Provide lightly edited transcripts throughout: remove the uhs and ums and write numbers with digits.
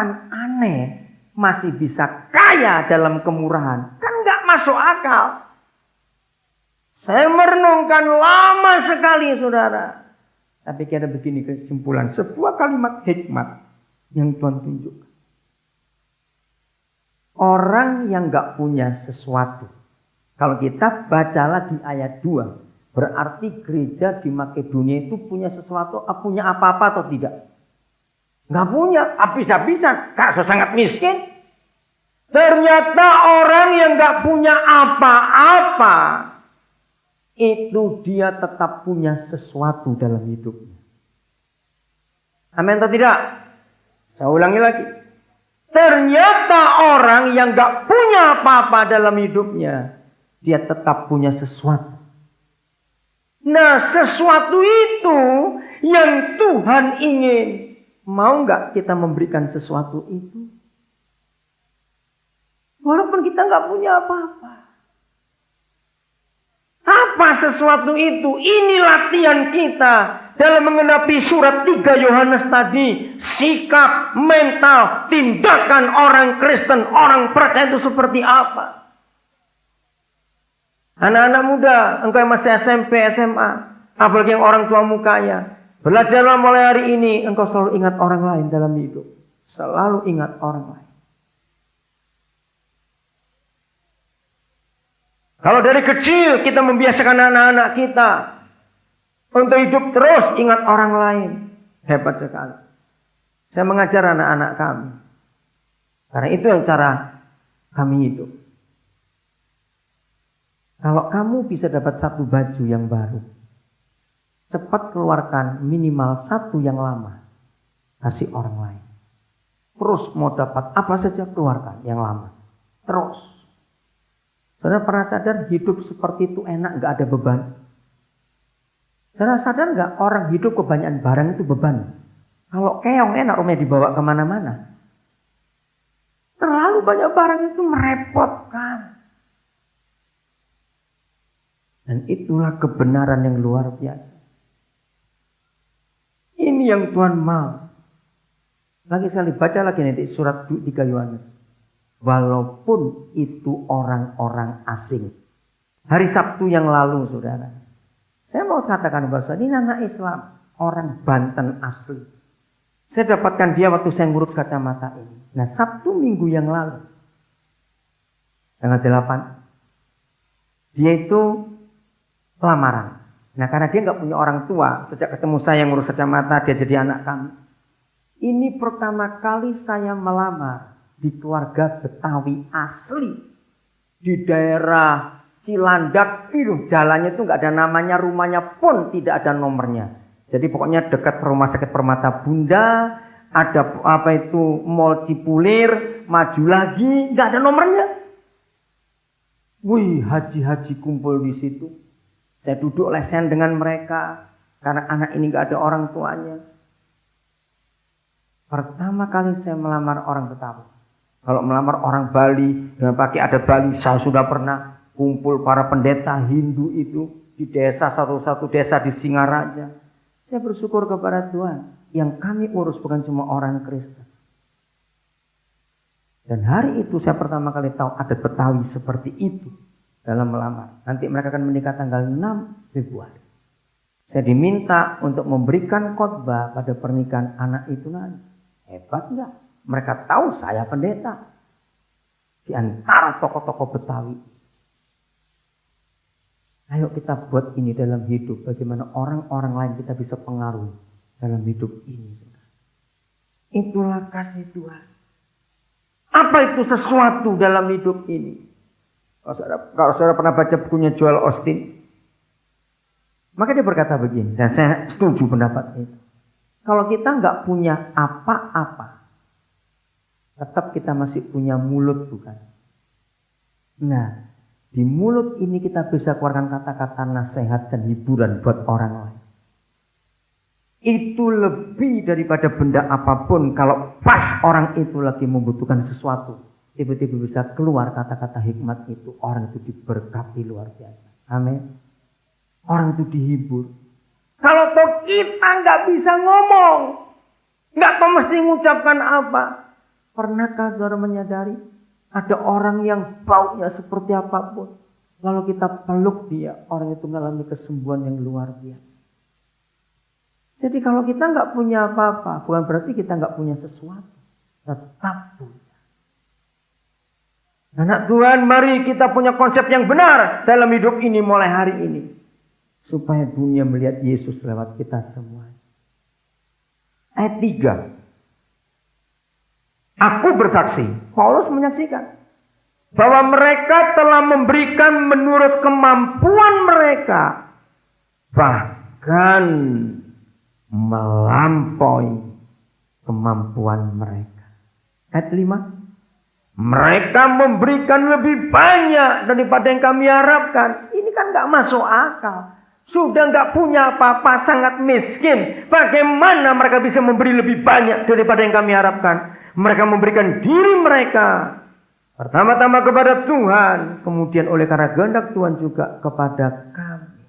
Kan aneh, masih bisa kaya dalam kemurahan. Kan nggak masuk akal. Saya merenungkan lama sekali, saudara. Tapi kira begini kesimpulan, sebuah kalimat hikmat yang Tuhan tunjukkan. Orang yang nggak punya sesuatu. Kalau kita baca lagi ayat 2, berarti gereja di Makedonia itu punya sesuatu, punya apa-apa atau tidak? Nggak punya, habis-habisan, sangat miskin. Ternyata orang yang nggak punya apa-apa, itu dia tetap punya sesuatu dalam hidupnya. Amin atau tidak? Saya ulangi lagi. Ternyata orang yang gak punya apa-apa dalam hidupnya, dia tetap punya sesuatu. Nah, sesuatu itu yang Tuhan ingin. Mau gak kita memberikan sesuatu itu? Walaupun kita gak punya apa-apa. Apa sesuatu itu? Ini latihan kita dalam mengenapi surat 3 Yohanes tadi. Sikap, mental, tindakan orang Kristen, orang percaya itu seperti apa? Anak-anak muda, engkau yang masih SMP, SMA, apalagi yang orang tua mukanya, belajarlah mulai hari ini, engkau selalu ingat orang lain dalam hidup. Selalu ingat orang lain. Kalau dari kecil kita membiasakan anak-anak kita untuk hidup terus ingat orang lain. Hebat sekali. Saya mengajar anak-anak kami. Karena itu yang cara kami hidup. Kalau kamu bisa dapat satu baju yang baru, cepat keluarkan minimal satu yang lama. Kasih orang lain. Terus mau dapat apa saja keluarkan yang lama. Terus. Saudara pernah sadar hidup seperti itu enak, gak ada beban? Saudara sadar gak orang hidup kebanyakan barang itu beban? Kalau keong enak rumahnya dibawa kemana-mana. Terlalu banyak barang itu merepotkan. Dan itulah kebenaran yang luar biasa. Ini yang Tuhan mau. Lagi sekali baca lagi nanti surat 3 Yohanes. Walaupun itu orang-orang asing. Hari Sabtu yang lalu, saudara. Saya mau katakan bahwa ini anak Islam. Orang Banten asli. Saya dapatkan dia waktu saya ngurus kacamata ini. Nah, Sabtu minggu yang lalu. Tanggal 8. Dia itu lamaran. Nah, karena dia nggak punya orang tua. Sejak ketemu saya ngurus kacamata, dia jadi anak kami. Ini pertama kali saya melamar. Di keluarga Betawi asli. Di daerah Cilandak itu jalannya itu nggak ada namanya, rumahnya pun tidak ada nomornya. Jadi pokoknya dekat rumah sakit Permata Bunda, ada Mall Cipulir, maju lagi, nggak ada nomornya. Wih, haji-haji kumpul di situ. Saya duduk lesen dengan mereka karena anak ini nggak ada orang tuanya. Pertama kali saya melamar orang Betawi. Kalau melamar orang Bali, dengan pakai ada Bali, saya sudah pernah kumpul para pendeta Hindu itu di desa, satu desa di Singaraja. Saya bersyukur kepada Tuhan, yang kami urus bukan cuma orang Kristen. Dan hari itu saya pertama kali tahu ada Betawi seperti itu dalam melamar. Nanti mereka akan menikah tanggal 6 Februari. Saya diminta untuk memberikan khotbah pada pernikahan anak itu nanti. Hebat enggak? Mereka tahu saya pendeta. Di antara tokoh-tokoh Betawi. Ayo kita buat ini dalam hidup. Bagaimana orang-orang lain kita bisa pengaruhi dalam hidup ini. Itulah kasih Tuhan. Apa itu sesuatu dalam hidup ini? Kalau saudara pernah baca bukunya Joel Osteen. Maka dia berkata begini. Dan saya setuju pendapat itu. Kalau kita nggak punya apa-apa. Tetap kita masih punya mulut, bukan? Nah, di mulut ini kita bisa keluarkan kata-kata nasihat dan hiburan buat orang lain. Itu lebih daripada benda apapun. Kalau pas orang itu lagi membutuhkan sesuatu, tiba-tiba bisa keluar kata-kata hikmat itu. Orang itu diberkati luar biasa. Amin. Orang itu dihibur. Kalau toh kita nggak bisa ngomong, nggak tahu mesti mengucapkan apa. Pernahkah saudara menyadari ada orang yang baunya seperti apapun, lalu kita peluk dia, orang itu mengalami kesembuhan yang luar biasa. Jadi kalau kita nggak punya apa-apa, bukan berarti kita nggak punya sesuatu. Tetap punya. Anak Tuhan, mari kita punya konsep yang benar dalam hidup ini mulai hari ini. Supaya dunia melihat Yesus lewat kita semua. Ayat 3. Aku bersaksi, Paulus menyaksikan, bahwa mereka telah memberikan menurut kemampuan mereka. Bahkan melampaui kemampuan mereka. Ayat 5. Mereka memberikan lebih banyak daripada yang kami harapkan. Ini kan gak masuk akal. Sudah gak punya apa-apa, sangat miskin. Bagaimana mereka bisa memberi lebih banyak daripada yang kami harapkan? Mereka memberikan diri mereka pertama-tama kepada Tuhan, kemudian oleh karena kehendak Tuhan juga kepada kami.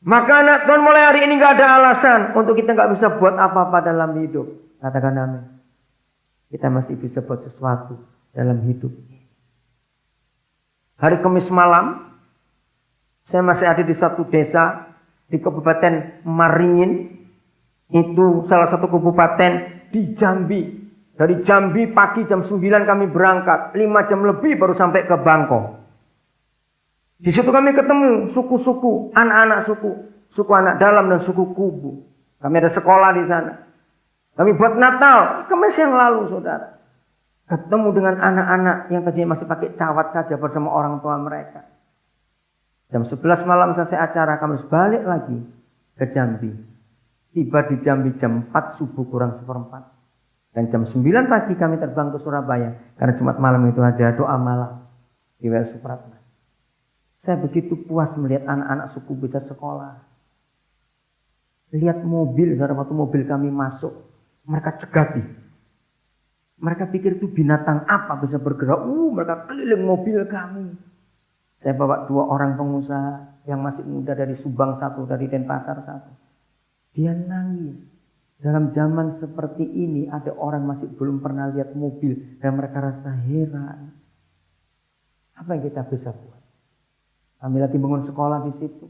Maka anak Tuhan, mulai hari ini gak ada alasan untuk kita gak bisa buat apa-apa dalam hidup. Katakan amin. Kita masih bisa buat sesuatu dalam hidup. Hari Kamis malam, saya masih ada di satu desa di Kabupaten Maringin. Itu salah satu kabupaten di Jambi. Dari Jambi pagi jam 9 kami berangkat. 5 jam lebih baru sampai ke Bangko. Di situ kami ketemu suku-suku, anak-anak suku. Suku anak dalam dan suku kubu. Kami ada sekolah di sana. Kami buat Natal Kamis yang lalu, saudara. Ketemu dengan anak-anak yang tadinya masih pakai cawat saja bersama orang tua mereka. Jam 11 malam selesai acara, kami balik lagi ke Jambi. Tiba di Jambi jam 4 subuh kurang seperempat. Dan jam 9 pagi kami terbang ke Surabaya. Karena Jumat malam itu ada doa malam di WL Supratman. Saya begitu puas melihat anak-anak suku bisa sekolah. Lihat mobil, saudara, waktu mobil kami masuk, mereka cegati. Mereka pikir itu binatang apa bisa bergerak. Mereka keliling mobil kami. Saya bawa 2 orang pengusaha yang masih muda dari Subang 1, dari Denpasar 1. Dia nangis. Dalam zaman seperti ini ada orang masih belum pernah lihat mobil dan mereka rasa heran. Apa yang kita bisa buat? Kami lagi bangun sekolah di situ.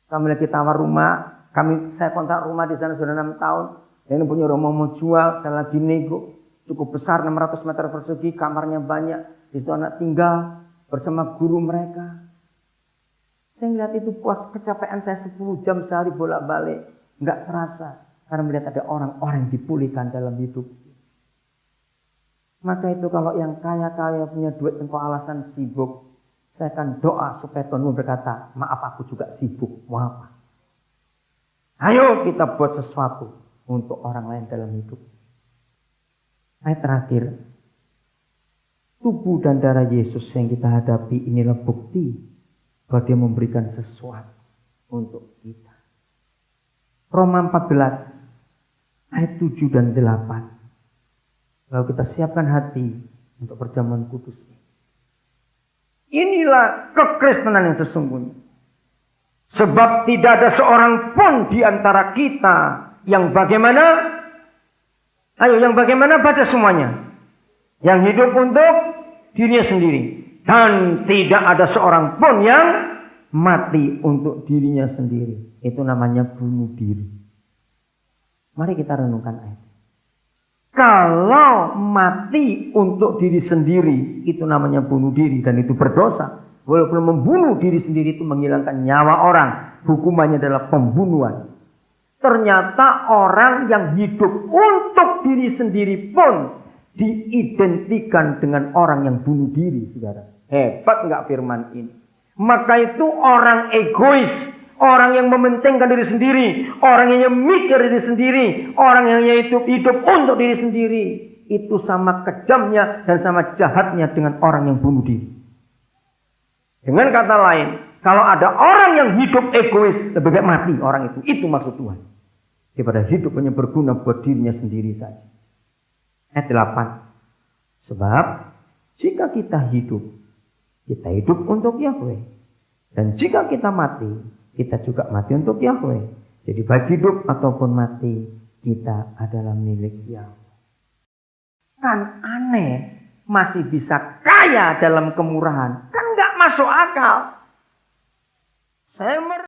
Kami lagi tawar rumah. Saya kontrak rumah di sana sudah 6 tahun. Ini punya rumah mau jual. Saya lagi nego. Cukup besar, 600 meter persegi. Kamarnya banyak. Di situ anak tinggal bersama guru mereka. Saya melihat itu puas, kecapean saya 10 jam sehari bolak-balik. Enggak terasa. Karena melihat ada orang-orang yang dipulihkan dalam hidup. Maka itu kalau yang kaya-kaya punya duit tanpa alasan sibuk. Saya akan doa supaya Tuhan berkata, maaf aku juga sibuk. Mau apa? Ayo kita buat sesuatu untuk orang lain dalam hidup. Ayat terakhir. Tubuh dan darah Yesus yang kita hadapi inilah bukti bahwa dia memberikan sesuatu untuk kita. Roma 14 ayat 7 dan 8. Lalu kita siapkan hati untuk perjamuan kudus ini. Inilah kekristenan yang sesungguhnya. Sebab tidak ada seorang pun di antara kita yang bagaimana? Ayo, yang bagaimana? Baca semuanya. Yang hidup untuk dirinya sendiri. Dan tidak ada seorang pun yang mati untuk dirinya sendiri. Itu namanya bunuh diri. Mari kita renungkan ayat. Kalau mati untuk diri sendiri, itu namanya bunuh diri dan itu berdosa. Walaupun membunuh diri sendiri itu menghilangkan nyawa orang, hukumannya adalah pembunuhan. Ternyata orang yang hidup untuk diri sendiri pun diidentikan dengan orang yang bunuh diri, saudara. Hebat enggak firman ini? Maka itu orang egois, orang yang mementingkan diri sendiri, orang yang mikir diri sendiri, orang yang hidup untuk diri sendiri, itu sama kejamnya dan sama jahatnya dengan orang yang bunuh diri. Dengan kata lain, kalau ada orang yang hidup egois, lebih baik mati orang itu. Itu maksud Tuhan. Daripada hidup hanya berguna buat dirinya sendiri saja. Ayat 8. Sebab jika kita hidup untuk Yahweh. Dan jika kita mati, kita juga mati untuk Yahweh. Jadi baik hidup ataupun mati, kita adalah milik Yahweh. Kan aneh. Masih bisa kaya dalam kemurahan. Kan nggak masuk akal. Saya